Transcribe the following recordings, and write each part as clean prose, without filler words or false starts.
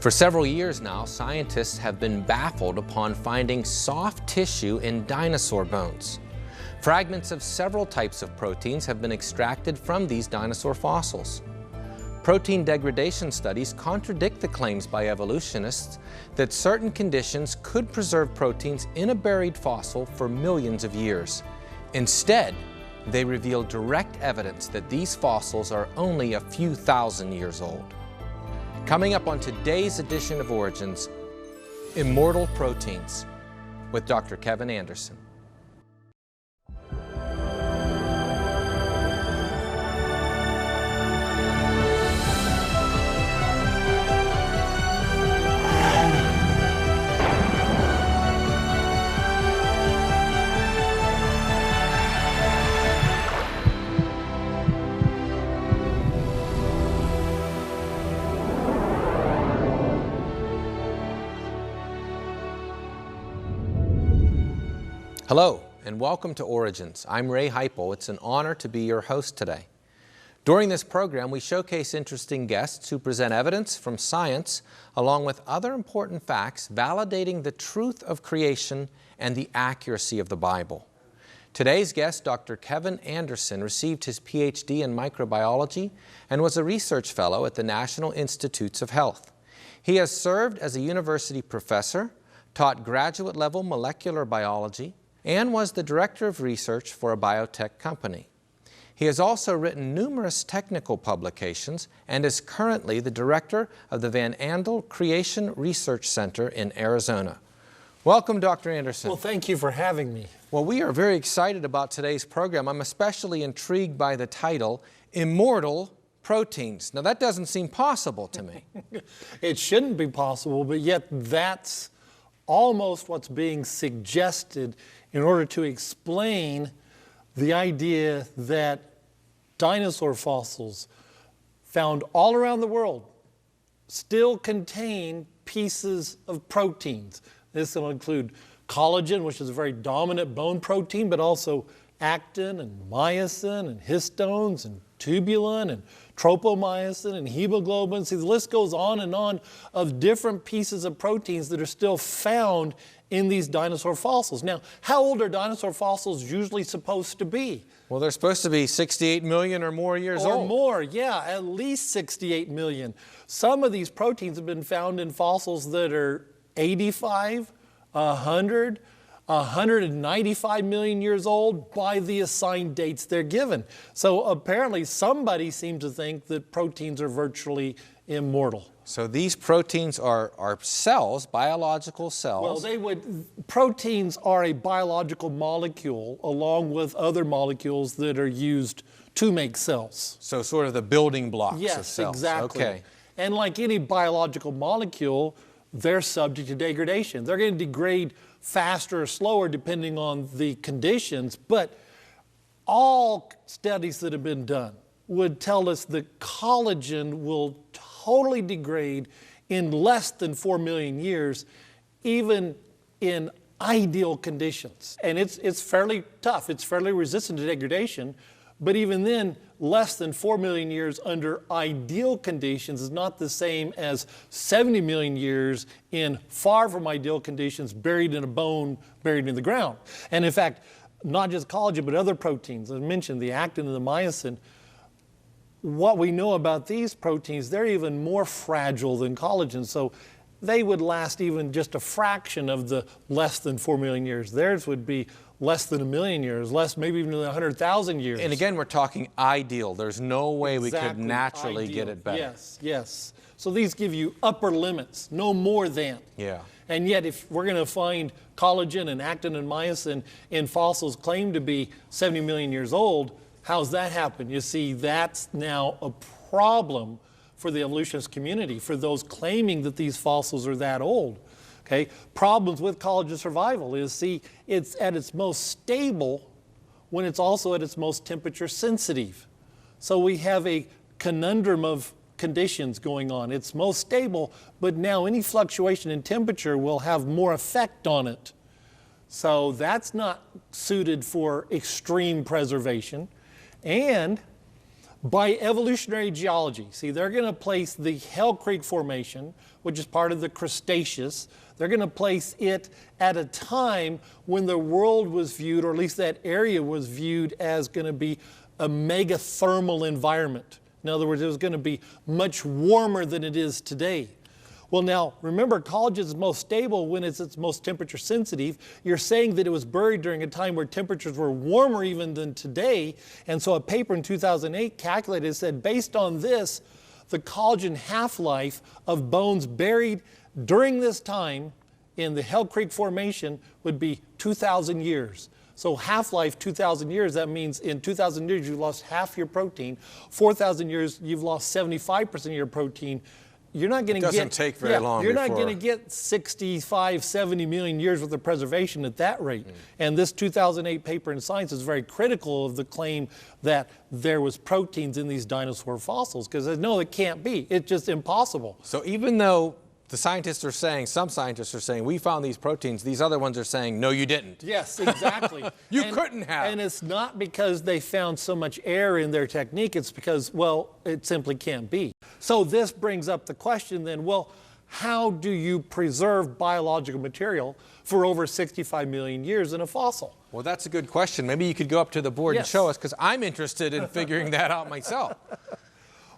For several years now, scientists have been baffled upon finding soft tissue in dinosaur bones. Fragments of several types of proteins have been extracted from these dinosaur fossils. Protein degradation studies contradict the claims by evolutionists that certain conditions could preserve proteins in a buried fossil for millions of years. Instead, they reveal direct evidence that these fossils are only a few thousand years old. Coming up on today's edition of Origins, Immortal Proteins with Dr. Kevin Anderson. Hello, and welcome to Origins. I'm Ray Heiple. It's an honor to be your host today. During this program, we showcase interesting guests who present evidence from science, along with other important facts validating the truth of creation and the accuracy of the Bible. Today's guest, Dr. Kevin Anderson, received his PhD in microbiology and was a research fellow at the National Institutes of Health. He has served as a university professor, taught graduate-level molecular biology, and was the director of research for a biotech company. He has also written numerous technical publications and is currently the director of the Van Andel Creation Research Center in Arizona. Welcome, Dr. Anderson. Well, thank you for having me. Well, we are very excited about today's program. I'm especially intrigued by the title, Immortal Proteins. Now, that doesn't seem possible to me. It shouldn't be possible, but yet that's almost what's being suggested in order to explain the idea that dinosaur fossils found all around the world still contain pieces of proteins. This will include collagen, which is a very dominant bone protein, but also actin and myosin and histones and tubulin and tropomyosin and hemoglobin. See, the list goes on of different pieces of proteins that are still found in these dinosaur fossils. Now, how old are dinosaur fossils usually supposed to be? Well, they're supposed to be 68 million or more years old. Or more, yeah, at least 68 million. Some of these proteins have been found in fossils that are 85, 100, 195 million years old by the assigned dates they're given. So apparently somebody seemed to think that proteins are virtually immortal. So these proteins are cells, biological cells. Well, proteins are a biological molecule along with other molecules that are used to make cells. So sort of the building blocks of cells. Yes, exactly. Okay. And like any biological molecule, they're subject to degradation. They're going to degrade faster or slower depending on the conditions, but all studies that have been done would tell us that collagen will totally degrade in less than 4 million years, even in ideal conditions. And it's fairly tough. It's fairly resistant to degradation, but even then, less than 4 million years under ideal conditions is not the same as 70 million years in far from ideal conditions, buried in a bone, buried in the ground. And in fact, not just collagen, but other proteins, as I mentioned, the actin and the myosin, what we know about these proteins, they're even more fragile than collagen. So they would last even just a fraction of the less than 4 million years. Theirs would be less than 1 million years, less maybe even 100,000 years. And again, we're talking ideal. There's no way we could naturally get it better. Yes, yes. So these give you upper limits, no more than. Yeah. And yet if we're going to find collagen and actin and myosin in fossils claimed to be 70 million years old, how's that happen? You see, that's now a problem for the evolutionist community, for those claiming that these fossils are that old. Okay? Problems with collagen survival is, see, it's at its most stable when it's also at its most temperature sensitive. So we have a conundrum of conditions going on. It's most stable, but now any fluctuation in temperature will have more effect on it. So that's not suited for extreme preservation. And By evolutionary geology, see, they're going to place the Hell Creek Formation, which is part of the Cretaceous, they're going to place it at a time when the world was viewed, or at least that area was viewed, as going to be a megathermal environment. In other words, it was going to be much warmer than it is today. Well, now, remember, collagen is most stable when it's its most temperature sensitive. You're saying that it was buried during a time where temperatures were warmer even than today. And so a paper in 2008 calculated, said, based on this, the collagen half-life of bones buried during this time in the Hell Creek Formation would be 2,000 years. So half-life, 2,000 years, that means in 2,000 years you've lost half your protein. 4,000 years, you've lost 75% of your protein. You're not going to get... It doesn't take very long. You're not going to get 65, 70 million years worth of preservation at that rate. And this 2008 paper in Science is very critical of the claim that there was proteins in these dinosaur fossils, because no, it can't be. It's just impossible. So even though the scientists are saying, some scientists are saying, we found these proteins, these other ones are saying, no, you didn't. Yes, exactly. You couldn't have. And it's not because they found so much error in their technique, it's because, well, it simply can't be. So this brings up the question then, well, how do you preserve biological material for over 65 million years in a fossil? Well, that's a good question. Maybe you could go up to the board and Yes. show us, because I'm interested in figuring that out myself.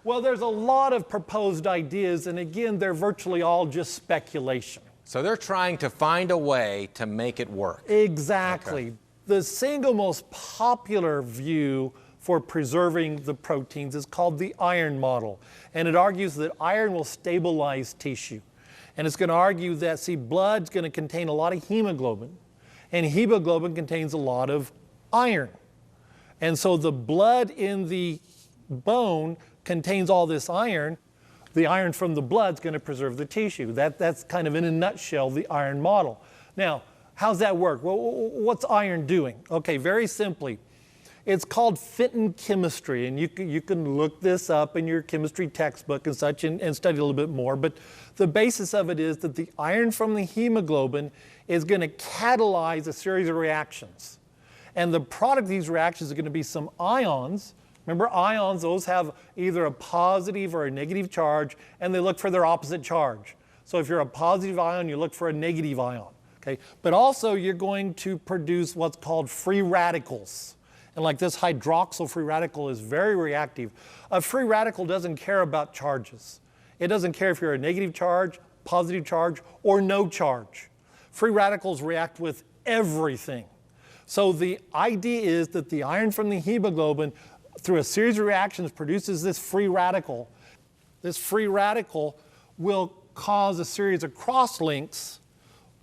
Well, there's a lot of proposed ideas, and again, they're virtually all just speculation. So they're trying to find a way to make it work. Exactly. Okay. The single most popular view for preserving the proteins is called the iron model. And it argues that iron will stabilize tissue. And it's going to argue that, see, blood's going to contain a lot of hemoglobin, and hemoglobin contains a lot of iron. And so the blood in the bone contains all this iron. The iron from the blood is going to preserve the tissue. That's kind of in a nutshell the iron model. Now, how's that work? Well, what's iron doing? Okay, very simply, it's called Fenton chemistry, and you can look this up in your chemistry textbook and such and study a little bit more, but the basis of it is that the iron from the hemoglobin is going to catalyze a series of reactions. And the product of these reactions is going to be some ions. Remember, ions, those have either a positive or a negative charge, and they look for their opposite charge. So if you're a positive ion, you look for a negative ion. Okay? But also, you're going to produce what's called free radicals. And like this hydroxyl free radical is very reactive. A free radical doesn't care about charges. It doesn't care if you're a negative charge, positive charge, or no charge. Free radicals react with everything. So the idea is that the iron from the hemoglobin, through a series of reactions, produces this free radical. This free radical will cause a series of cross-links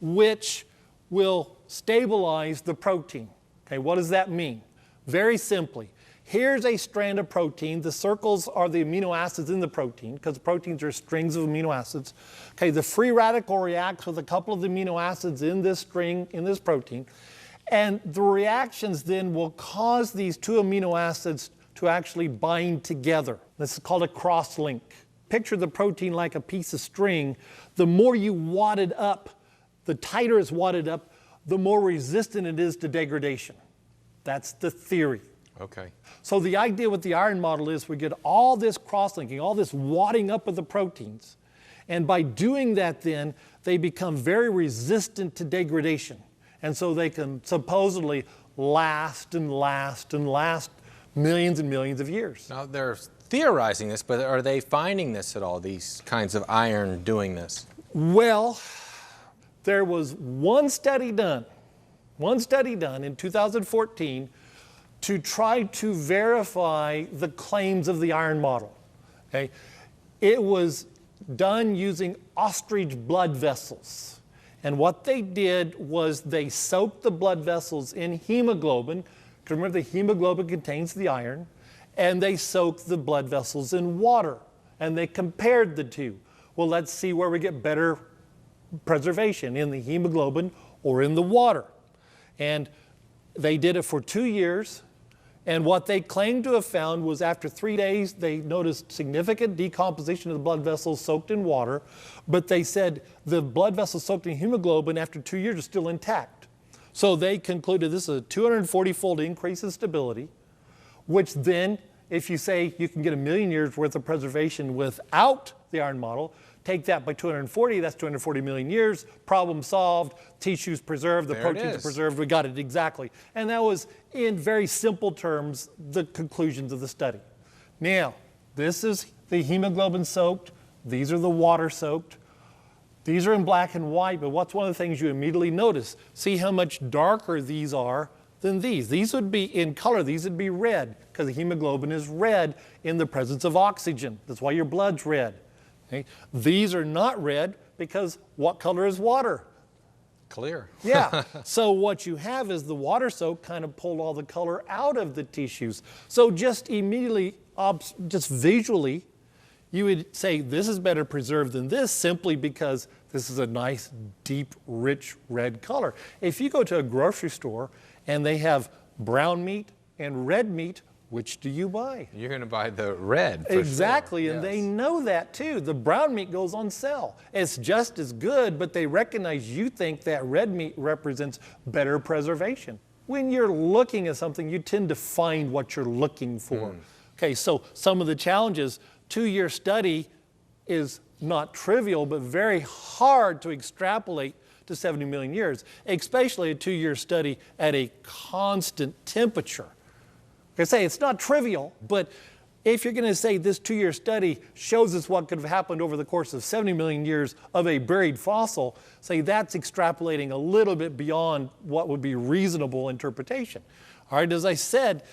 which will stabilize the protein. Okay, what does that mean? Very simply, here's a strand of protein. The circles are the amino acids in the protein, because proteins are strings of amino acids. Okay, the free radical reacts with a couple of the amino acids in this string, in this protein, and the reactions then will cause these two amino acids to actually bind together. This is called a cross-link. Picture the protein like a piece of string. The more you wad it up, the tighter it's wadded up, the more resistant it is to degradation. That's the theory. Okay. So the idea with the iron model is we get all this cross-linking, all this wadding up of the proteins, and by doing that then, they become very resistant to degradation. And so they can supposedly last and last and last millions and millions of years. Now, they're theorizing this, but are they finding this at all, these kinds of iron doing this? Well, there was one study done in 2014 to try to verify the claims of the iron model. Okay? It was done using ostrich blood vessels. And what they did was they soaked the blood vessels in hemoglobin. Remember, the hemoglobin contains the iron, and they soaked the blood vessels in water, and they compared the two. Well, let's see where we get better preservation, in the hemoglobin or in the water. And they did it for 2 years, and what they claimed to have found was after 3 days, they noticed significant decomposition of the blood vessels soaked in water, but they said the blood vessels soaked in hemoglobin after 2 years are still intact. So they concluded this is a 240-fold increase in stability, which then If you say you can get 1,000,000 years worth of preservation without the iron model, take that by 240, that's 240 million years, problem solved, tissues preserved, the proteins are preserved, we got it exactly. And that was, in very simple terms, the conclusions of the study. Now, this is the hemoglobin soaked, these are the water soaked. These are in black and white, but what's one of the things you immediately notice? See how much darker these are than these. These would be in color, these would be red, because the hemoglobin is red in the presence of oxygen. That's why your blood's red. Okay? These are not red because what color is water? Clear. Yeah. So what you have is the water soak kind of pulled all the color out of the tissues. So just immediately, just visually, you would say this is better preserved than this simply because this is a nice, deep, rich red color. If you go to a grocery store and they have brown meat and red meat, which do you buy? You're going to buy the red, for exactly, sure. And yes. they know that too. The brown meat goes on sale. It's just as good, but they recognize you think that red meat represents better preservation. When you're looking at something, you tend to find what you're looking for. Okay, so some of the challenges, 2-year study is not trivial, but very hard to extrapolate to 70 million years, especially a 2-year study at a constant temperature. Like I say, it's not trivial, but if you're going to say this 2-year study shows us what could have happened over the course of 70 million years of a buried fossil, say that's extrapolating a little bit beyond what would be reasonable interpretation. All right, as I said,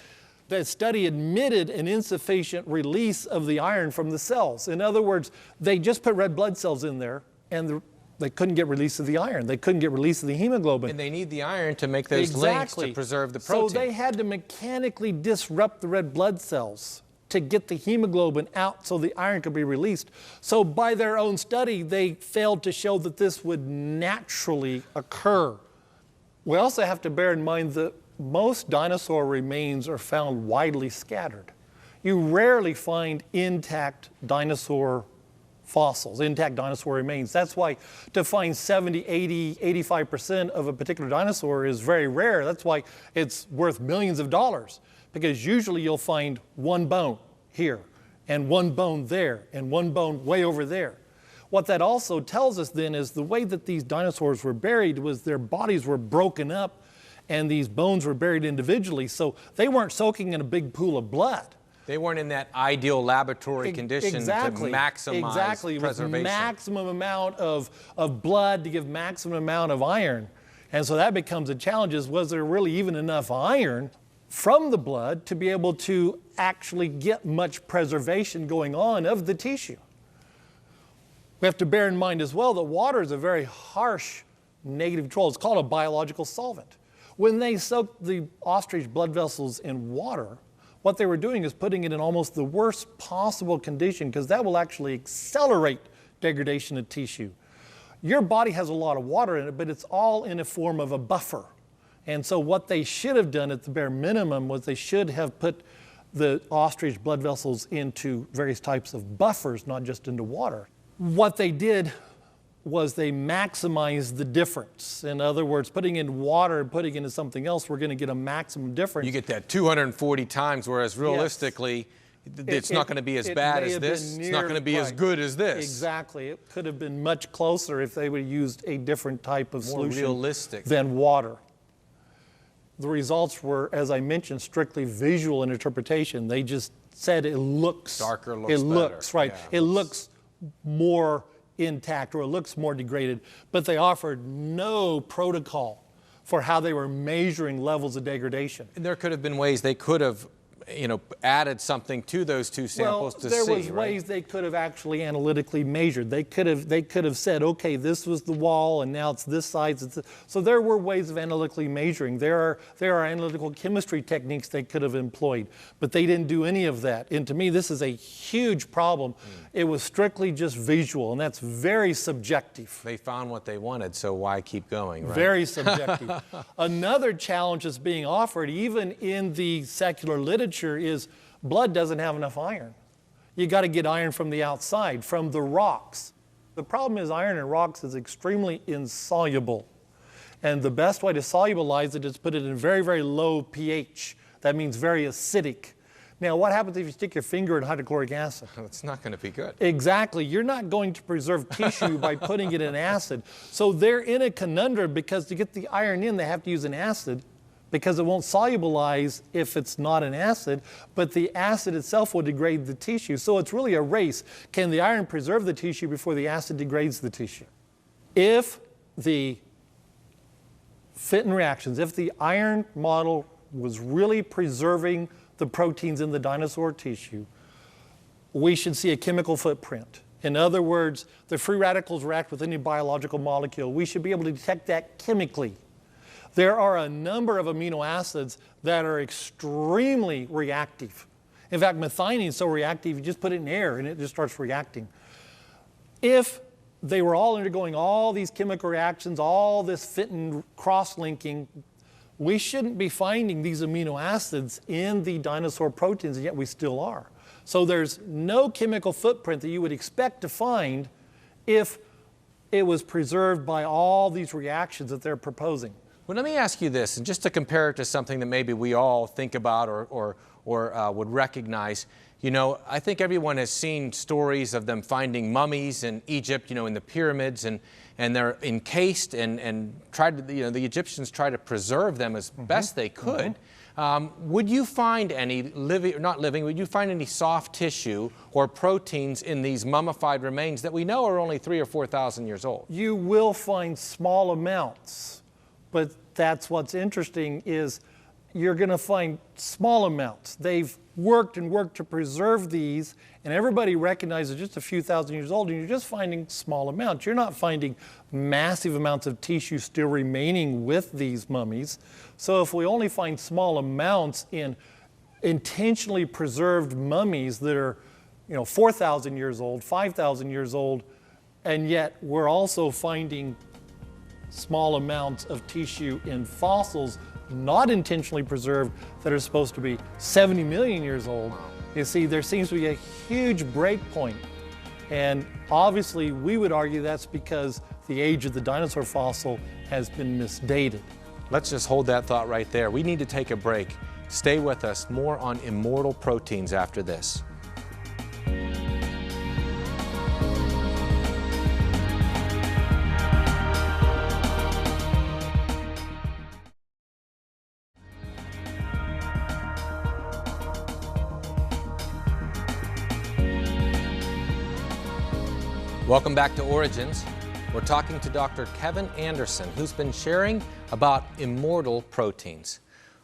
the study admitted an insufficient release of the iron from the cells. In other words, they just put red blood cells in there and they couldn't get release of the iron. They couldn't get release of the hemoglobin. And they need the iron to make those links to preserve the protein. So they had to mechanically disrupt the red blood cells to get the hemoglobin out so the iron could be released. So by their own study, they failed to show that this would naturally occur. We also have to bear in mind that most dinosaur remains are found widely scattered. You rarely find intact dinosaur fossils, intact dinosaur remains. That's why to find 70, 80, 85% of a particular dinosaur is very rare. That's why it's worth millions of dollars, because usually you'll find one bone here and one bone there and one bone way over there. What that also tells us then is the way that these dinosaurs were buried was their bodies were broken up and these bones were buried individually, so they weren't soaking in a big pool of blood. They weren't in that ideal laboratory condition to maximize preservation. With maximum amount of blood to give maximum amount of iron. And so that becomes a challenge, is was there really even enough iron from the blood to be able to actually get much preservation going on of the tissue? We have to bear in mind as well that water is a very harsh negative control. It's called a biological solvent. When they soaked the ostrich blood vessels in water, what they were doing is putting it in almost the worst possible condition, because that will actually accelerate degradation of tissue. Your body has a lot of water in it, but it's all in a form of a buffer. And so what they should have done at the bare minimum was they should have put the ostrich blood vessels into various types of buffers, not just into water. What they did was they maximized the difference. In other words, putting in water and putting into something else, we're going to get a maximum difference. You get that 240 times, whereas realistically, it's not going to be as bad as this. It's not going to be as good as this. Exactly. It could have been much closer if they would have used a different type of solution realistic than water. The results were, as I mentioned, strictly visual in interpretation. They just said it looks darker, looks it better. Looks right. Yeah, it looks more intact, or it looks more degraded, but they offered no protocol for how they were measuring levels of degradation. And there could have been ways they could have, added something to those two samples to see. There was ways they could have actually analytically measured. They could have said, okay, this was the wall, and now it's this size. So there were ways of analytically measuring. There are analytical chemistry techniques they could have employed, but they didn't do any of that. And to me, this is a huge problem. It was strictly just visual, and that's very subjective. They found what they wanted, so why keep going, right? Very subjective. Another challenge that's being offered, even in the secular literature, is blood doesn't have enough iron. You got to get iron from the outside, from the rocks. The problem is iron in rocks is extremely insoluble. And the best way to solubilize it is put it in very, very low pH. That means very acidic. Now, what happens if you stick your finger in hydrochloric acid? It's not going to be good. Exactly. You're not going to preserve tissue by putting it in acid. So they're in a conundrum because to get the iron in, they have to use an acid because it won't solubilize if it's not an acid, but the acid itself will degrade the tissue. So it's really a race. Can the iron preserve the tissue before the acid degrades the tissue? If the fit and reactions, if the iron model was really preserving the proteins in the dinosaur tissue, we should see a chemical footprint. In other words, the free radicals react with any biological molecule. We should be able to detect that chemically. There are a number of amino acids that are extremely reactive. In fact, methionine is so reactive, you just put it in air and it just starts reacting. If they were all undergoing all these chemical reactions, all this fit and cross-linking, we shouldn't be finding these amino acids in the dinosaur proteins, and yet we still are. So there's no chemical footprint that you would expect to find if it was preserved by all these reactions that they're proposing. Well, let me ask you this, and just to compare it to something that maybe we all think about or would recognize. You know, I think everyone has seen stories of them finding mummies in Egypt, you know, in the pyramids, and they're encased and tried to, you know, the Egyptians tried to preserve them as best they could. Would you find any would you find any soft tissue or proteins in these mummified remains that we know are only 3,000 or 4,000 years old? You will find small amounts, but that's what's interesting is you're going to find small amounts. They've worked and worked to preserve these, and everybody recognizes just a few thousand years old, and you're just finding small amounts. You're not finding massive amounts of tissue still remaining with these mummies. So if we only find small amounts in intentionally preserved mummies that are, you know, 4,000 years old, 5,000 years old, and yet we're also finding small amounts of tissue in fossils not intentionally preserved that are supposed to be 70 million years old. You see, there seems to be a huge break point. And obviously, we would argue that's because the age of the dinosaur fossil has been misdated. Let's just hold that thought right there. We need to take a break. Stay with us. More on immortal proteins after this. Welcome back to Origins. We're talking to Dr. Kevin Anderson, who's been sharing about immortal proteins.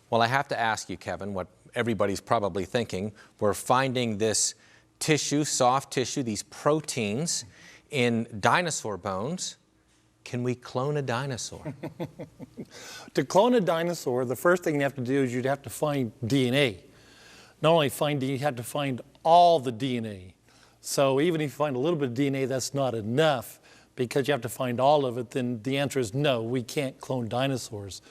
Well, I have to ask you, Kevin, what everybody's probably thinking. We're finding this tissue, soft tissue, these proteins in dinosaur bones. Can we clone a dinosaur? To clone a dinosaur, the first thing you have to do is you'd have to find DNA. Not only find DNA, you have to find all the DNA. So even if you find a little bit of DNA, that's not enough because you have to find all of it. Then the answer is no, we can't clone dinosaurs.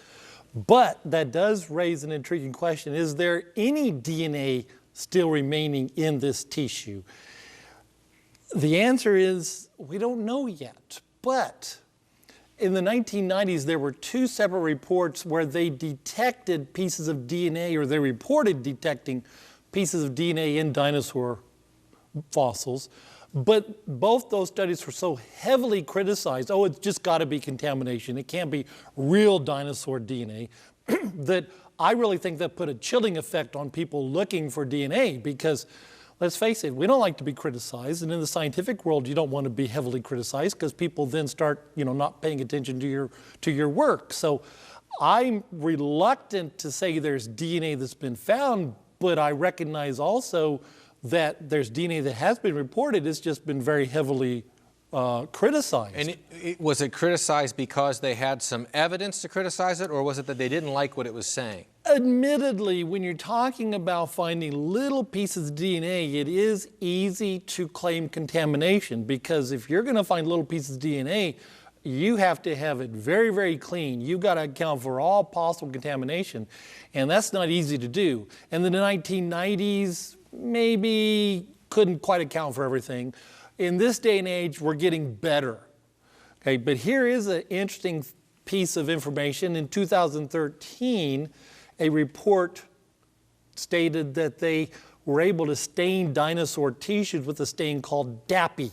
But that does raise an intriguing question. Is there any DNA still remaining in this tissue? The answer is we don't know yet. But in the 1990s, there were two separate reports where they detected pieces of DNA, or they reported detecting pieces of DNA in dinosaur fossils, but both those studies were so heavily criticized, oh, it's just got to be contamination, it can't be real dinosaur DNA, that I really think that put a chilling effect on people looking for DNA, because let's face it, we don't like to be criticized, and in the scientific world you don't want to be heavily criticized because people then start, you know, not paying attention to your work. So I'm reluctant to say there's DNA that's been found, but I recognize also that there's DNA that has been reported, it's just been very heavily criticized. And was it criticized because they had some evidence to criticize it, or was it that they didn't like what it was saying? Admittedly, when you're talking about finding little pieces of DNA, it is easy to claim contamination, because if you're going to find little pieces of DNA, you have to have it very, very clean. You've got to account for all possible contamination, and that's not easy to do. And in the 1990s, maybe couldn't quite account for everything. In this day and age, we're getting better. Okay, but here is an interesting piece of information. In 2013, a report stated that they were able to stain dinosaur tissues with a stain called DAPI.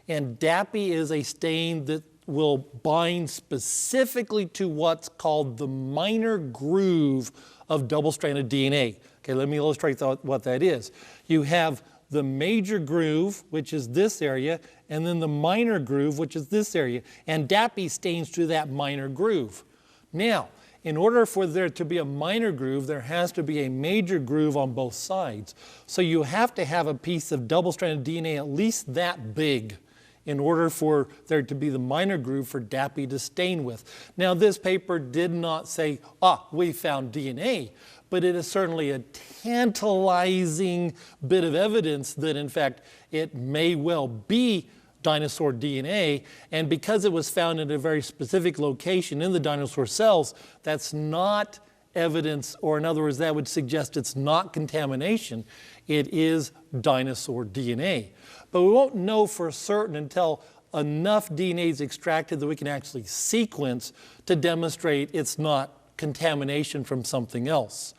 And DAPI is a stain that will bind specifically to what's called the minor groove of double-stranded DNA. Okay, let me illustrate what that is. You have the major groove, which is this area, and then the minor groove, which is this area. And DAPI stains to that minor groove. Now, in order for there to be a minor groove, there has to be a major groove on both sides. So you have to have a piece of double-stranded DNA at least that big in order for there to be the minor groove for DAPI to stain with. Now, this paper did not say, we found DNA, but it is certainly a tantalizing bit of evidence that, in fact, it may well be dinosaur DNA, and because it was found in a very specific location in the dinosaur cells, that's not evidence, or in other words, that would suggest it's not contamination. It is dinosaur DNA. But we won't know for certain until enough DNA is extracted that we can actually sequence to demonstrate it's not contamination from something else.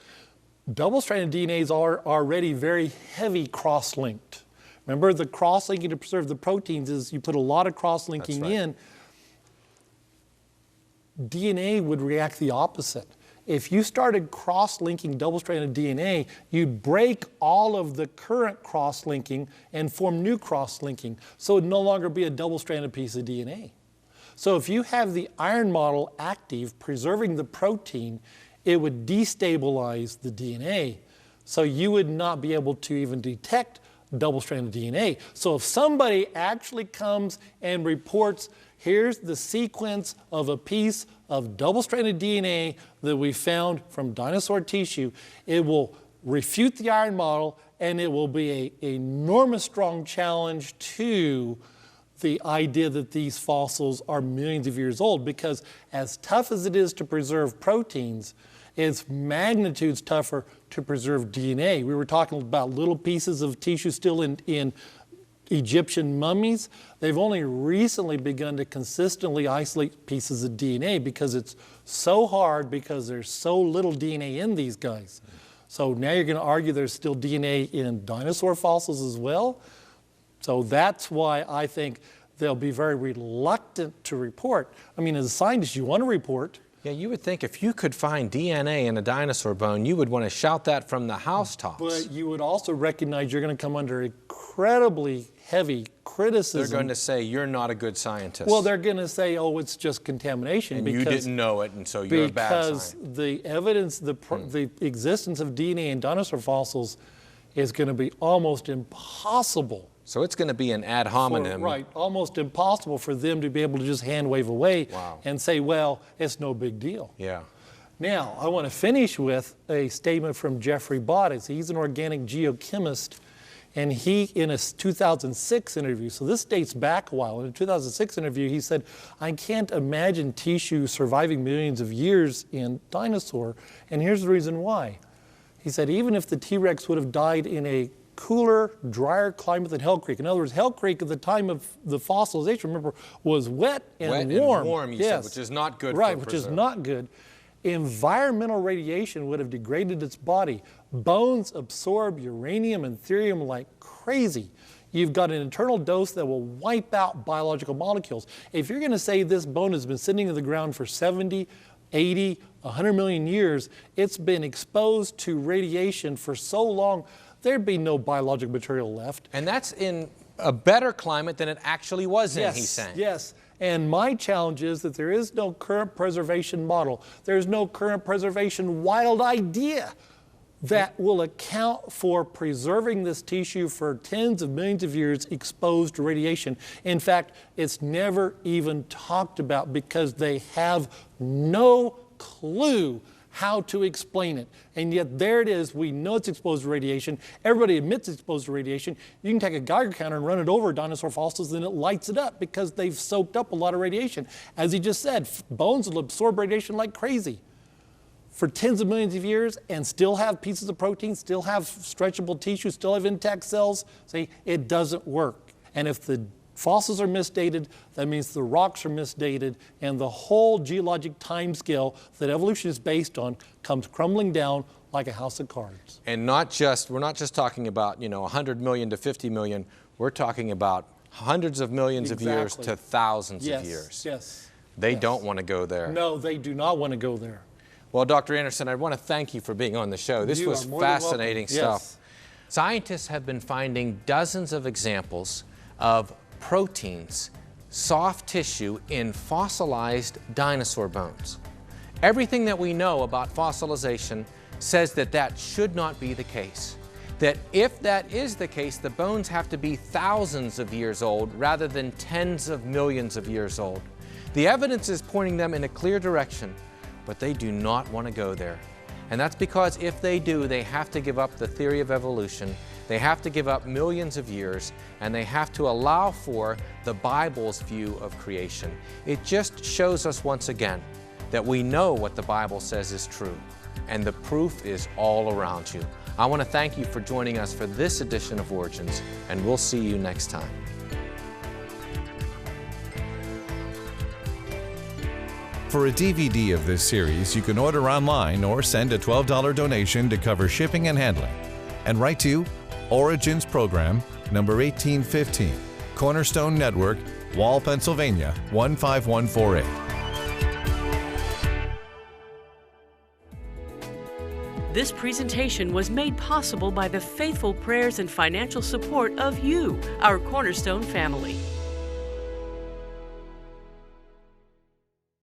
Double-stranded DNAs are already very heavy cross-linked. Remember, the cross-linking to preserve the proteins is you put a lot of cross-linking in. DNA would react the opposite. If you started cross-linking double-stranded DNA, you'd break all of the current cross-linking and form new cross-linking. So it would no longer be a double-stranded piece of DNA. So if you have the iron model active, preserving the protein, it would destabilize the DNA. So you would not be able to even detect double-stranded DNA. So if somebody actually comes and reports, here's the sequence of a piece of double-stranded DNA that we found from dinosaur tissue, it will refute the iron model, and it will be an enormous strong challenge to the idea that these fossils are millions of years old, because as tough as it is to preserve proteins, it's magnitudes tougher to preserve DNA. We were talking about little pieces of tissue still in Egyptian mummies. They've only recently begun to consistently isolate pieces of DNA because it's so hard, because there's so little DNA in these guys. So now you're going to argue there's still DNA in dinosaur fossils as well. So that's why I think they'll be very reluctant to report. I mean, as a scientist, you want to report. Yeah, you would think if you could find DNA in a dinosaur bone, you would want to shout that from the housetops. But you would also recognize you're going to come under incredibly heavy criticism. They're going to say, you're not a good scientist. Well, they're going to say, oh, it's just contamination. And you didn't know it, and so you're a bad scientist. Because the evidence, the existence of DNA in dinosaur fossils is going to be almost impossible. So it's going to be an ad hominem. Right, almost impossible for them to be able to just hand wave away and say, well, it's no big deal. Yeah. Now, I want to finish with a statement from Jeffrey Bottas. He's an organic geochemist, and he, in a 2006 interview, so this dates back a while, in a 2006 interview, he said, I can't imagine tissue surviving millions of years in dinosaur, and here's the reason why. He said, even if the T-Rex would have died in a cooler, drier climate than Hell Creek. In other words, Hell Creek at the time of the fossilization, remember, was wet and warm. Wet and warm, you said, which is not good for Right, which is not good. Environmental radiation would have degraded its body. Bones absorb uranium and thorium like crazy. You've got an internal dose that will wipe out biological molecules. If you're going to say this bone has been sitting in the ground for 70, 80, 100 million years, it's been exposed to radiation for so long, there'd be no biological material left. And that's in a better climate than it actually was in, he's saying. Yes, and my challenge is that there is no current preservation model. There's no current preservation wild idea that will account for preserving this tissue for tens of millions of years exposed to radiation. In fact, it's never even talked about because they have no clue how to explain it. And yet there it is, we know it's exposed to radiation, everybody admits it's exposed to radiation. You can take a Geiger counter and run it over dinosaur fossils and it lights it up because they've soaked up a lot of radiation. As he just said, bones will absorb radiation like crazy for tens of millions of years and still have pieces of protein, still have stretchable tissue, still have intact cells. See, it doesn't work. And if the fossils are misdated, that means the rocks are misdated, and the whole geologic time scale that evolution is based on comes crumbling down like a house of cards. And we're not just talking about, 100 million to 50 million, we're talking about hundreds of millions of years to thousands of years. Yes. They don't want to go there. No, they do not want to go there. Well, Dr. Anderson, I want to thank you for being on the show. This was fascinating stuff. Yes. Scientists have been finding dozens of examples of proteins, soft tissue in fossilized dinosaur bones. Everything that we know about fossilization says that that should not be the case. That if that is the case, the bones have to be thousands of years old rather than tens of millions of years old. The evidence is pointing them in a clear direction, but they do not want to go there. And that's because if they do, they have to give up the theory of evolution, they have to give up millions of years, and they have to allow for the Bible's view of creation. It just shows us once again that we know what the Bible says is true, and the proof is all around you. I want to thank you for joining us for this edition of Origins, and we'll see you next time. For a DVD of this series, you can order online or send a $12 donation to cover shipping and handling. And write to Origins Program, number 1815, Cornerstone Network, Wall, Pennsylvania, 15148. This presentation was made possible by the faithful prayers and financial support of you, our Cornerstone family.